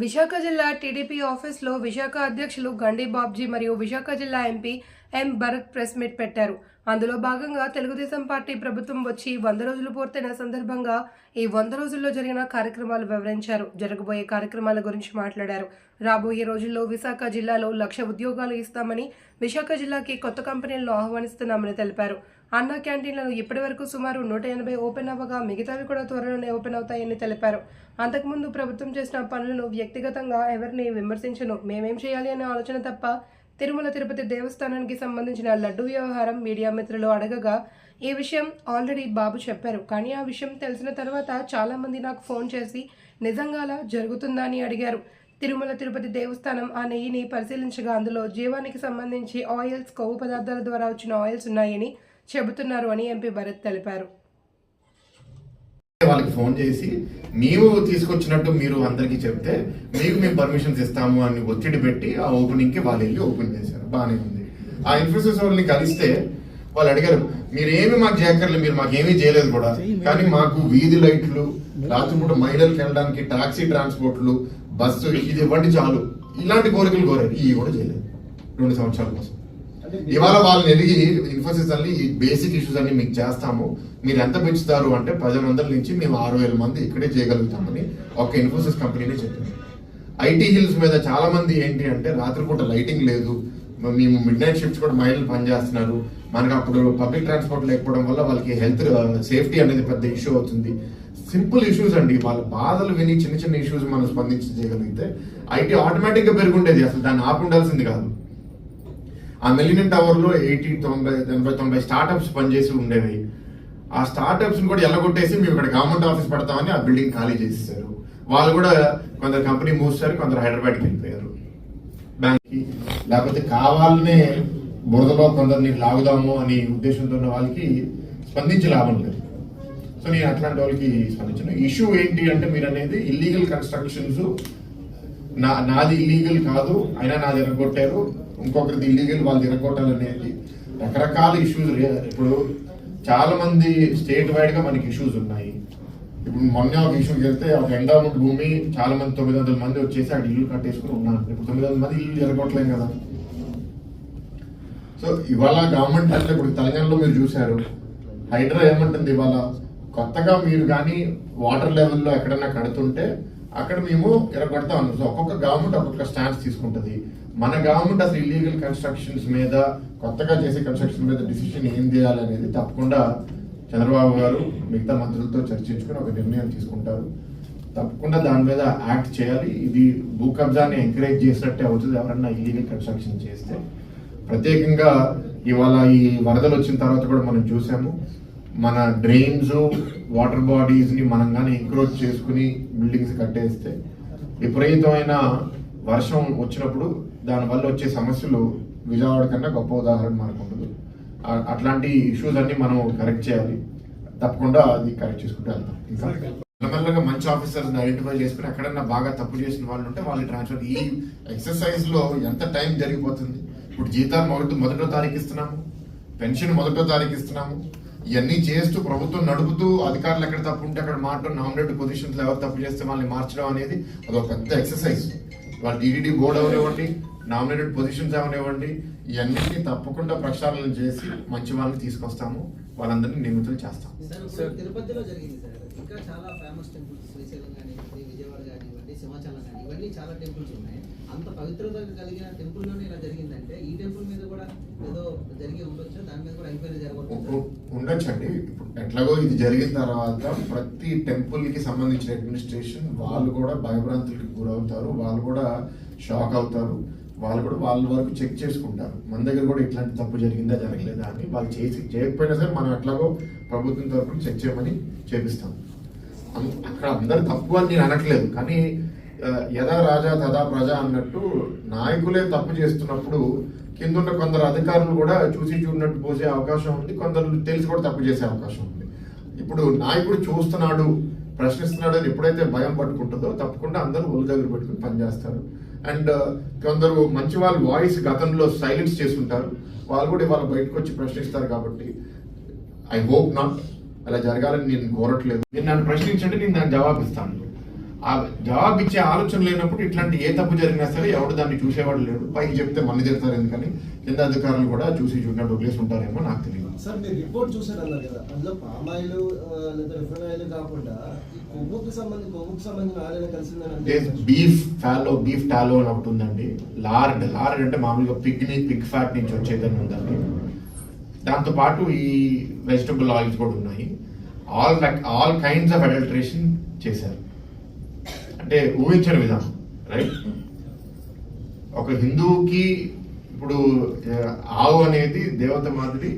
విశాఖ జిల్లా టీడీపీ ఆఫీస్లో విశాఖ అధ్యక్షులు గండి బాబ్జీ మరియు విశాఖ జిల్లా ఎంపీ ఎం భరత్ ప్రెస్ మీట్ పెట్టారు. అందులో భాగంగా తెలుగుదేశం పార్టీ ప్రభుత్వం వచ్చి 100 రోజులు పూర్తయిన సందర్భంగా ఈ 100 రోజుల్లో జరిగిన కార్యక్రమాలు వివరించారు. జరగబోయే కార్యక్రమాల గురించి మాట్లాడారు. రాబోయే రోజుల్లో విశాఖ జిల్లాలో 1,00,000 ఉద్యోగాలు ఇస్తామని, విశాఖ జిల్లాకి కొత్త కంపెనీలను ఆహ్వానిస్తున్నామని తెలిపారు. అన్నా క్యాంటీన్లను ఇప్పటివరకు సుమారు 180 ఓపెన్ అవ్వగా మిగతావి కూడా త్వరలోనే ఓపెన్ అవుతాయని తెలిపారు. అంతకుముందు ప్రభుత్వం చేసిన పనులను వ్యక్తిగతంగా ఎవరిని విమర్శించను. మేమేం చేయాలి అనే ఆలోచన తప్ప తిరుమల తిరుపతి దేవస్థానానికి సంబంధించిన లడ్డు వ్యవహారం మీడియా మిత్రులు అడగగా ఈ విషయం ఆల్రెడీ బాబు చెప్పారు. కానీ ఆ విషయం తెలిసిన తర్వాత చాలామంది నాకు ఫోన్ చేసి నిజంగా అలా జరుగుతుందా అని అడిగారు. తిరుమల తిరుపతి దేవస్థానం ఆ నెయ్యిని పరిశీలించగా అందులో జీవానికి సంబంధించి ఆయిల్స్, కొవ్వు పదార్థాల ద్వారా వచ్చిన ఆయిల్స్ ఉన్నాయని చెబుతున్నారు అని ఎంపీ భరత్ తెలిపారు. వాళ్ళకి ఫోన్ చేసి మేము తీసుకొచ్చినట్టు మీరు అందరికీ చెప్తే మీకు మేము పర్మిషన్స్ ఇస్తాము అని ఒత్తిడి పెట్టి ఆ ఓపెనింగ్ కి వాళ్ళు వెళ్ళి ఓపెన్ చేశారు. బాగానే ఉంది. ఆ ఇన్ఫోసిస్ వాళ్ళని కలిస్తే వాళ్ళు అడిగారు, మీరేమి మాకు చేయక్కర్లేదు, మీరు మాకేమీ చేయలేదు కూడా, కానీ మాకు వీధి లైట్లు, రాత్రిపూట మహిళలకు వెళ్ళడానికి టాక్సీ ట్రాన్స్పోర్ట్లు, బస్సు ఇది ఇవ్వండి చాలు, ఇలాంటి కోరికలు కోరారు. ఇవి కూడా చేయలేదు 2 సంవత్సరాల కోసం. ఇవాళ వాళ్ళని ఎదిగి ఇన్ఫోసిస్ అన్ని ఈ బేసిక్ ఇష్యూస్ అన్ని మీకు చేస్తాము, మీరు ఎంత పెంచుతారు అంటే 10,000 నుంచి మేము 6,000 మంది ఇక్కడే చేయగలుగుతామని ఒక ఇన్ఫోసిస్ కంపెనీనే చెప్పింది. ఐటీ హిల్స్ మీద చాలా మంది ఏంటి అంటే రాత్రిపూట లైటింగ్ లేదు, మేము మిడ్ నైట్ షిఫ్ట్స్ కూడా మహిళలు పనిచేస్తున్నారు, మనకు అప్పుడు పబ్లిక్ ట్రాన్స్పోర్ట్ లేకపోవడం వల్ల వాళ్ళకి హెల్త్ సేఫ్టీ అనేది పెద్ద ఇష్యూ అవుతుంది. సింపుల్ ఇష్యూస్ అండి, వాళ్ళ బాధలు విని చిన్న చిన్న ఇష్యూస్ మనం స్పందించి చేయగలిగితే ఐటీ ఆటోమేటిక్ గా పెరుగుండేది, అసలు దాన్ని ఆపుండాల్సింది కాదు. ఆ మిలియన్ టవర్ లో 80, 90 స్టార్ట్అప్స్ పనిచేసి ఉండేవి. ఆ స్టార్ట్అప్స్ కూడా ఎల్లగొట్టేసి మేము ఇక్కడ గవర్నమెంట్ ఆఫీస్ పడతామని ఆ బిల్డింగ్ ఖాళీ చేసేసారు. వాళ్ళు కూడా కొందరు కంపెనీ మూసారు, కొందరు హైదరాబాద్కి వెళ్ళిపోయారు బ్యాంక్ కి. లేకపోతే కావాలనే బురదలో కొందరిని లాగుదాము అని ఉద్దేశంతో ఉన్న వాళ్ళకి స్పందించి లాభం లేదు. సో నేను అట్లాంటి వాళ్ళకి స్పందించాను. ఇష్యూ ఏంటి అంటే మీరు అనేది ఇల్లీగల్ కన్స్ట్రక్షన్స్, నాది ఇల్లీగల్ కాదు అయినా నాది ఎరగొట్టారు, ఇంకొకరిది ఇల్లీగల్ వాళ్ళు తిరగొట్టాలనేది రకరకాల ఇష్యూస్. ఇప్పుడు చాలా మంది స్టేట్ వైడ్ గా మనకి ఇష్యూస్ ఉన్నాయి. ఇప్పుడు మొన్న ఒక ఇష్యూకి వెళ్తే ఒక ఎండోమెంట్ భూమి చాలా మంది 900 మంది వచ్చేసి అక్కడ ఇల్లు కట్టేసుకుని ఉన్నారు. ఇప్పుడు 900 మంది ఇల్లు జరగట్లేదు కదా. సో ఇవాళ గవర్నమెంట్ అంటే ఇప్పుడు తెలంగాణలో మీరు చూశారు, హైడ్రా ఏమంటుంది ఇవాళ కొత్తగా మీరు కానీ వాటర్ లెవెల్లో ఎక్కడన్నా కడుతుంటే అక్కడ మేము ఎరగొడతా ఉన్నాం. సో ఒక్కొక్క గవర్నమెంట్ ఒక్కొక్క స్టాండ్స్ తీసుకుంటుంది. మన గవర్నమెంట్ అసలు ఇల్లీగల్ కన్స్ట్రక్షన్స్ మీద, కొత్తగా చేసే కన్స్ట్రక్షన్ మీద డిసిషన్ ఏం చేయాలనేది తప్పకుండా చంద్రబాబు గారు మిగతా మంత్రులతో చర్చించుకుని ఒక నిర్ణయం తీసుకుంటారు. తప్పకుండా దాని మీద యాక్ట్ చేయాలి. ఇది భూ కబ్జాని ఎంకరేజ్ చేసినట్టే అవుతుంది ఎవరన్నా ఇల్లీగల్ కన్స్ట్రక్షన్ చేస్తే. ప్రత్యేకంగా ఇవాళ ఈ వరదలు వచ్చిన తర్వాత కూడా మనం చూసాము, మన డ్రైన్స్, వాటర్ బాడీస్ ని మనం కానీ ఎంక్రోచ్ చేసుకుని బిల్డింగ్స్ కట్టేస్తే విపరీతమైన వర్షం వచ్చినప్పుడు దానివల్ల వచ్చే సమస్యలు విజయవాడ కన్నా గొప్ప ఉదాహరణ మనకు ఉండదు. అట్లాంటి ఇష్యూస్ అన్ని మనం కరెక్ట్ చేయాలి. తప్పకుండా అది కరెక్ట్ చేసుకుంటూ వెళ్తాం. ఇంకా మెల్లమెల్లగా మంచి ఆఫీసర్స్ ఐడెంటిఫై చేసుకుని ఎక్కడన్నా బాగా తప్పు చేసిన వాళ్ళు ఉంటే వాళ్ళని ట్రాన్స్ఫర్. ఈ ఎక్సర్సైజ్ లో ఎంత టైం జరిగిపోతుంది. ఇప్పుడు జీతాలు మొదటో తారీఖు ఇస్తున్నాము, పెన్షన్ 1వ తారీఖు ఇస్తున్నాము. ఇవన్నీ చేస్తూ ప్రభుత్వం నడుపుతూ అధికారులు ఎక్కడ తప్పు ఉంటే అక్కడ మార్చడం, నామినేటెడ్ పొజిషన్స్ ఎవరు తప్పు చేస్తే వాళ్ళని మార్చడం అనేది అదొక పెద్ద ఎక్సర్సైజ్. వాళ్ళ టీడీడీ బోర్డు అవనివ్వండి, నామినేటెడ్ పొజిషన్స్ అవనివ్వండి, ఇవన్నిటిని తప్పకుండా ప్రక్షాళన చేసి మంచి వాళ్ళని తీసుకొస్తాము, వాళ్ళందరినీ నియమితులు చేస్తాం. తిరుపతిలో జరిగింది సార్, ఇంకా చాలా ఫేమస్ టెంపుల్స్, శ్రీశైలం కానివ్వండి, విజయవాడ కానివ్వండి, సింహాచలం కానీ ఇవన్నీ చాలా టెంపుల్స్ ఉన్నాయి. అంత పవిత్రత కలిగిన టెంపుల్లోనే ఇలా జరిగిందంటే ఈ టెంపుల్ మీద కూడా ఏదో జరిగి ఉండొచ్చు, దాని మీద కూడా ఎంక్వైరీ జరగవచ్చు ఉండొచ్చండి. ఇప్పుడు ఎట్లాగో ఇది జరిగిన తర్వాత ప్రతి టెంపుల్ కి సంబంధించిన అడ్మినిస్ట్రేషన్ వాళ్ళు కూడా భయభ్రాంతులకి గురవుతారు, వాళ్ళు కూడా షాక్ అవుతారు, వాళ్ళు కూడా వాళ్ళ వరకు చెక్ చేసుకుంటారు. మన దగ్గర కూడా ఇట్లాంటి తప్పు జరిగిందా జరగలేదా అని వాళ్ళు చేయకపోయినా సరే మనం ఎట్లాగో ప్రభుత్వం తరఫున చెక్ చేయమని చేపిస్తాం. అక్కడ అందరు తప్పు అని నేను అనట్లేదు, కానీ యథా రాజా తదా ప్రజ అన్నట్టు నాయకులే తప్పు చేస్తున్నప్పుడు కింద కొందరు అధికారులు కూడా చూసి చూడనట్టు పోసే అవకాశం ఉంది, కొందరు తెలిసి కూడా తప్పు చేసే అవకాశం ఉంది. ఇప్పుడు నాయకుడు చూస్తున్నాడు, ప్రశ్నిస్తున్నాడు అని ఎప్పుడైతే భయం పట్టుకుంటుందో తప్పకుండా అందరూ ఒళ్ళు దగ్గర పెట్టుకుని పనిచేస్తారు. అండ్ కొందరు మంచి వాళ్ళు వాయిస్ గతంలో సైలెన్స్ చేసుకుంటారు, వాళ్ళు కూడా ఇవాళ బయటకు వచ్చి ప్రశ్నిస్తారు. కాబట్టి ఐ హోప్ నాట్ అలా జరగాలని నేను కోరట్లేదు. మీరు నన్ను ప్రశ్నించండి, నేను దానికి జవాబిస్తాను. ఆ జవాబు ఇచ్చే ఆలోచన లేనప్పుడు ఇట్లాంటి ఏ తప్పు జరిగినా సరే ఎవడు దాన్ని చూసేవాడు లేడు. పైకి చెప్తే మళ్ళీ తిడతారు ఎందుకని కింద అధికారులు కూడా చూసి చూసినట్టు వదిలేసి ఉంటారేమో నాకు తెలియదు. సార్ మీరు రిపోర్ట్ చూసారు అన్నారు కదా, అందులో పామాయిల్ లేదా రిఫైన్ ఆయిల్ కాకుండా ఈ కొవ్వుకు సంబంధించిన ఆయిల్ కలిసిందని బీఫ్ టాలో అని ఒకటి ఉందండి. లార్డ్ అంటే మామూలుగా పిగ్ ఫ్యాట్ నుంచి వచ్చేదని ఉందండి. దాంతో పాటు ఈ వెజిటబుల్ ఆయిల్స్ కూడా ఉన్నాయి. ఆల్ కైండ్స్ ఆఫ్ అడల్టరేషన్ చేశారు. అంటే ఊహించని విధానం, రైట్? ఒక హిందువుకి ఇప్పుడు ఆవు అనేది దేవత మాదిరి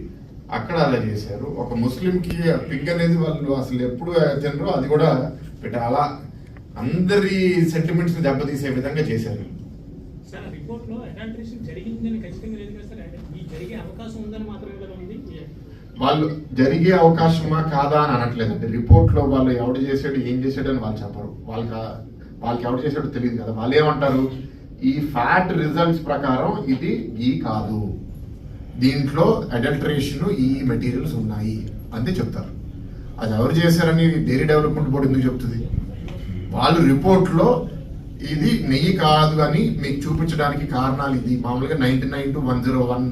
అక్కడ అలా చేశారు. ఒక ముస్లింకి పిగ్ అనేది వాళ్ళు అసలు ఎప్పుడు తినరో అది కూడా అలా అందరి సెంటిమెంట్స్ ని దెబ్బతీసే విధంగా చేశారు. సార్ రిపోర్ట్ లో అడల్టరేషన్ జరిగిందని ఖచ్చితంగా లేదు కదా సార్, ఈ జరిగే అవకాశం ఉందని మాత్రమే కదా ఉంది. వాళ్ళు జరిగే అవకాశమా కాదా అని అనట్లేదండి. రిపోర్ట్ లో వాళ్ళు ఎవడు చేసాడు ఏం చేసాడు అని వాళ్ళు చెప్పరు. వాళ్ళకి ఎవడు చేసాడో తెలియదు కదా. వాళ్ళు ఏమంటారు, ఈ ఫ్యాట్ రిజల్ట్స్ ప్రకారం ఇది గీ కాదు, దీంట్లో అడల్టరేషన్ ఈ మెటీరియల్స్ ఉన్నాయి అంతే చెప్తారు. అది ఎవరు చేశారని డైరీ డెవలప్మెంట్ బోర్డు ఎందుకు చెప్తుంది? వాళ్ళు రిపోర్ట్లో ఇది నెయ్యి కాదు అని మీకు చూపించడానికి కారణాలు ఇది. మామూలుగా 99 to 101